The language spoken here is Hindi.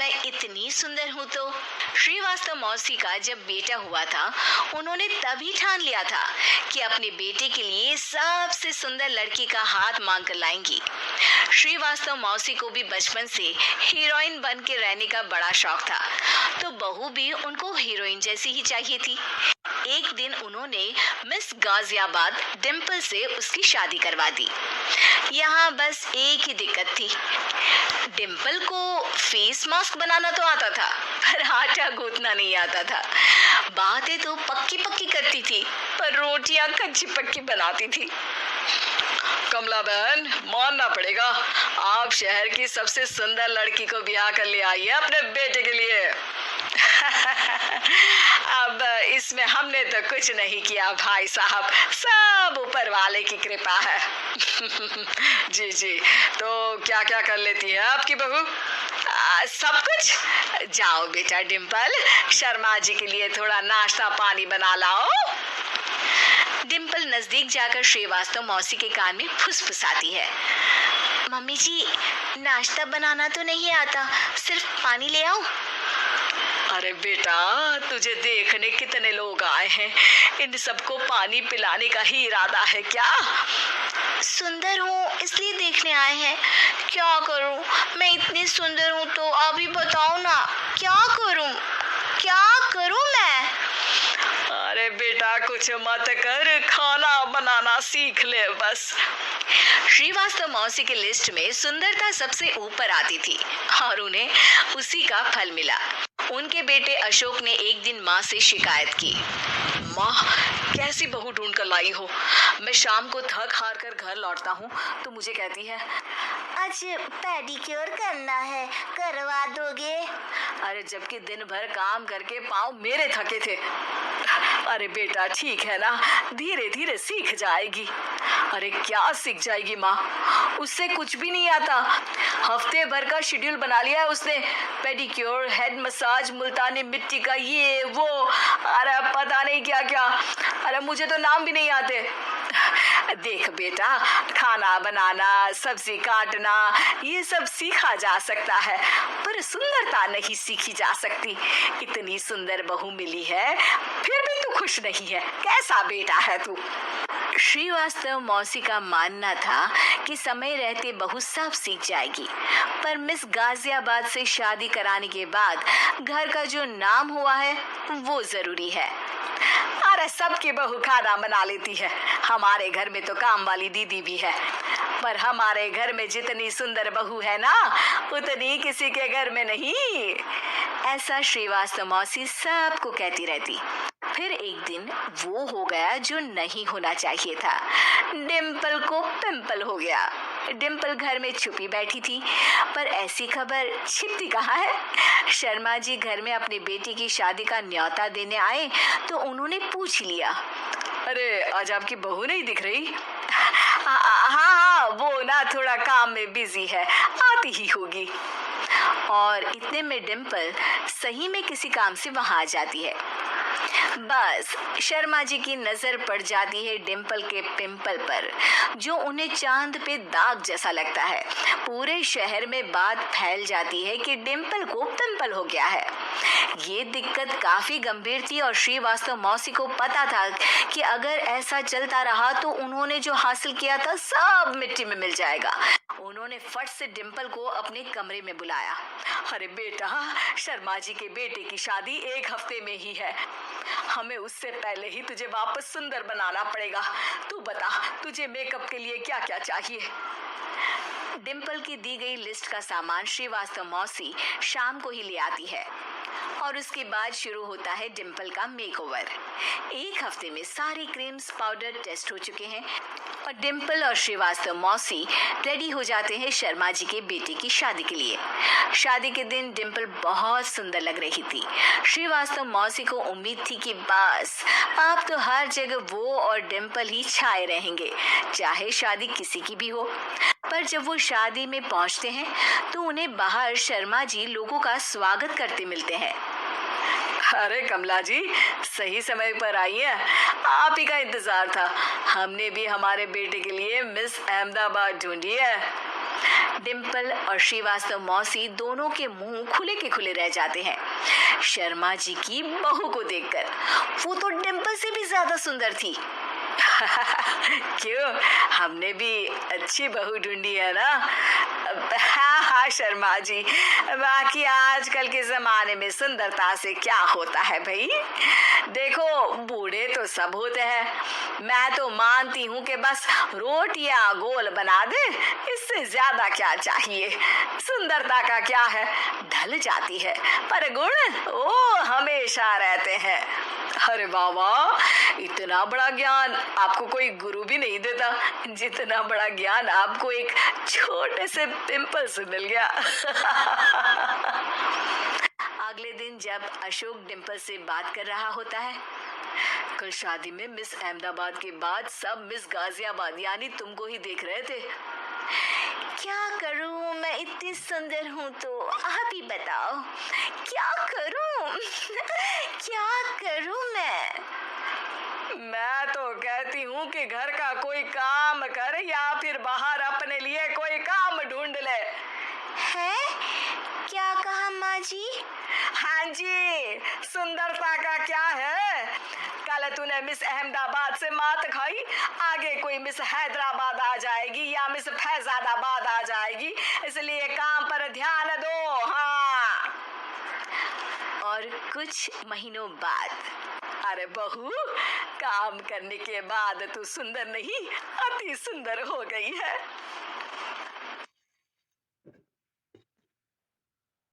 मैं इतनी सुंदर हूँ तो। श्रीवास्तव मौसी का जब बेटा हुआ था, उन्होंने तभी ठान लिया था कि अपने बेटे के लिए सबसे सुंदर लड़की का हाथ मांग कर लाएंगी। श्रीवास्तव मौसी को भी बचपन से हीरोइन बन के रहने का बड़ा शौक था, तो बहू भी उनको हीरोइन जैसी ही चाहिए थी। एक दिन उन्होंने मिस गाजियाबाद डिम्पल से उसकी शादी करवा दी। यहाँ बस एक ही दिक्कत थी, डिम्पल को फेस मास्क बनाना तो आता था, पर आटा गूंथना नहीं आता था। बातें तो पक्की पक्की करती थी, पर रोटियां कच्ची पक्की बनाती थी। कमला बहन, मानना पड़ेगा, आप शहर की सबसे सुंदर लड़की को ब्याह कर ले आई है अपने बेटे के लिए। अब इसमें हमने तो कुछ नहीं किया भाई साहब, सब ऊपर वाले की कृपा है। जी जी, तो क्या क्या कर लेती है आपकी बहू? सब कुछ। जाओ बेटा डिम्पल, शर्मा जी के लिए थोड़ा नाश्ता पानी बना लाओ। डिम्पल नजदीक जाकर श्रीवास्तव मौसी के कान में फुसफुसाती है। मम्मी जी, नाश्ता बनाना तो नहीं आता, सिर्फ पानी ले आओ। अरे बेटा, तुझे देखने कितने लोग आए हैं, इन सबको पानी पिलाने का ही इरादा है क्या? सुंदर हूँ इसलिए देखने आए हैं। क्या करूँ, मैं इतनी सुंदर हूँ तो आप ही बताओ ना, क्या करूँ मैं? अरे बेटा, कुछ मत कर, खाना बनाना सीख ले बस। श्रीवास्तव मौसी की लिस्ट में सुंदरता सबसे ऊपर आती थी और उन्हें उसी का फल मिला। उनके बेटे अशोक ने एक दिन माँ से शिकायत की। माँ, कैसी बहू ढूंढ कर लाई हो? मैं शाम को थक हार कर घर लौटता हूँ तो मुझे कहती है, आज पेडिक्योर करना है, करवा दोगे? अरे जबकि दिन भर काम करके पाँव मेरे थके थे। अरे बेटा, ठीक है ना, धीरे धीरे सीख जाएगी। अरे क्या सीख जाएगी माँ, उससे कुछ भी नहीं आता। हफ्ते भर का शेड्यूल बना लिया है उसने, पेडिक्योर, हेड मसाज, मुल्तानी मिट्टी का ये वो, अरे पता नहीं क्या क्या। अरे मुझे तो नाम भी नहीं आते। देख बेटा, खाना बनाना, सब्जी काटना, ये सब सीखा जा सकता है, पर सुंदरता नहीं सीखी जा सकती। इतनी सुंदर बहू मिली है, फिर भी तू खुश नहीं है, कैसा बेटा है तू? श्रीवास्तव मौसी का मानना था कि समय रहते बहू सब सीख जाएगी, पर मिस गाजियाबाद से शादी कराने के बाद घर का जो नाम हुआ है वो जरूरी है। अरे सबकी बहू खाना बना लेती है, हमारे घर में तो काम वाली दीदी भी है, पर हमारे घर में जितनी सुंदर बहू है ना, उतनी किसी के घर में नहीं। ऐसा श्रीवास्तव मौसी सबको कहती रहती। फिर एक दिन वो हो गया जो नहीं होना चाहिए था, डिम्पल को पिंपल हो गया। डिम्पल घर में छुपी बैठी थी, पर ऐसी खबर छिपती कहाँ है। शर्मा जी घर में अपने बेटी की शादी का न्योता देने आए तो उन्होंने पूछ लिया, अरे आज आपकी बहू नहीं दिख रही? हाँ, वो ना थोड़ा काम में बिजी है, आती ही होगी। और इतने में डिम्पल सही में किसी काम से वहां आ जाती है। बस शर्मा जी की नजर पड़ जाती है डिम्पल के पिंपल पर, जो उन्हें चांद पे दाग जैसा लगता है। पूरे शहर में बात फैल जाती है कि डिम्पल को पिंपल हो गया है। ये दिक्कत काफी गंभीर थी और श्रीवास्तव मौसी को पता था कि अगर ऐसा चलता रहा तो उन्होंने जो हासिल किया था सब मिट्टी में मिल जाएगा। उन्होंने फट से डिम्पल को अपने कमरे में बुलाया। अरे बेटा, शर्मा जी के बेटे की शादी एक हफ्ते में ही है, हमें उससे पहले ही तुझे वापस सुंदर बनाना पड़ेगा। तू बता, तुझे मेकअप के लिए क्या क्या चाहिए? डिम्पल की दी गई लिस्ट का सामान श्रीवास्तव मौसी शाम को ही ले आती है और उसके बाद शुरू होता है डिम्पल का मेकओवर। एक हफ्ते में सारे क्रीम्स पाउडर टेस्ट हो चुके हैं और डिम्पल और श्रीवास्तव मौसी रेडी हो जाते हैं शर्मा जी के बेटे की शादी के लिए। शादी के दिन डिम्पल बहुत सुंदर लग रही थी। श्रीवास्तव मौसी को उम्मीद थी कि बस अब तो हर जगह वो और डिम्पल ही छाए रहेंगे, चाहे शादी किसी की भी हो। पर जब वो शादी में पहुंचते हैं तो उन्हें बाहर शर्मा जी लोगों का स्वागत करते मिलते हैं। अरे कमला जी, सही समय पर आई है, आप ही का इंतजार था। हमने भी हमारे बेटे के लिए मिस अहमदाबाद ढूंढी है। डिम्पल और श्रीवास्तव मौसी दोनों के मुंह खुले के खुले रह जाते हैं शर्मा जी की बहू को देखकर। वो तो डिम्पल से भी ज्यादा सुंदर थी। क्यों, हमने भी अच्छी बहू ढूंढी है ना? हाँ हाँ शर्मा जी, बाकी आजकल के जमाने में सुंदरता से क्या होता है भाई? देखो, बूढ़े तो सब होते हैं। मैं तो मानती हूँ कि बस रोटियां गोल बना दे, इससे ज्यादा क्या चाहिए? सुंदरता का क्या है, ढल जाती है, पर गुण वो हमेशा रहते हैं। अरे बाबा, इतना बड़ा ज्ञान आपको कोई गुरु भी नहीं देता जितना बड़ा ज्ञान आपको एक छोटे से पिंपल से मिल गया। अगले दिन जब अशोक डिम्पल से बात कर रहा होता है, कल शादी में मिस अहमदाबाद के बाद सब मिस गाजियाबाद यानी तुमको ही देख रहे थे। क्या करूं, मैं इतनी सुंदर हूं तो आप ही बताओ, क्या करूं? क्या करूं मैं तो कहती हूँ कि घर का कोई काम कर या फिर बाहर अपने लिए कोई काम ढूंढ ले। है? क्या कहा माँ जी? हाँ जी, सुंदरता का क्या है? कल तूने मिस अहमदाबाद से मात खाई, आगे कोई मिस हैदराबाद आ जाएगी या मिस फैजादाबाद आ जाएगी, इसलिए काम पर ध्यान दो। हाँ। और कुछ महीनों बाद, अरे बहू, काम करने के बाद तू सुंदर नहीं, अति सुंदर हो गई है।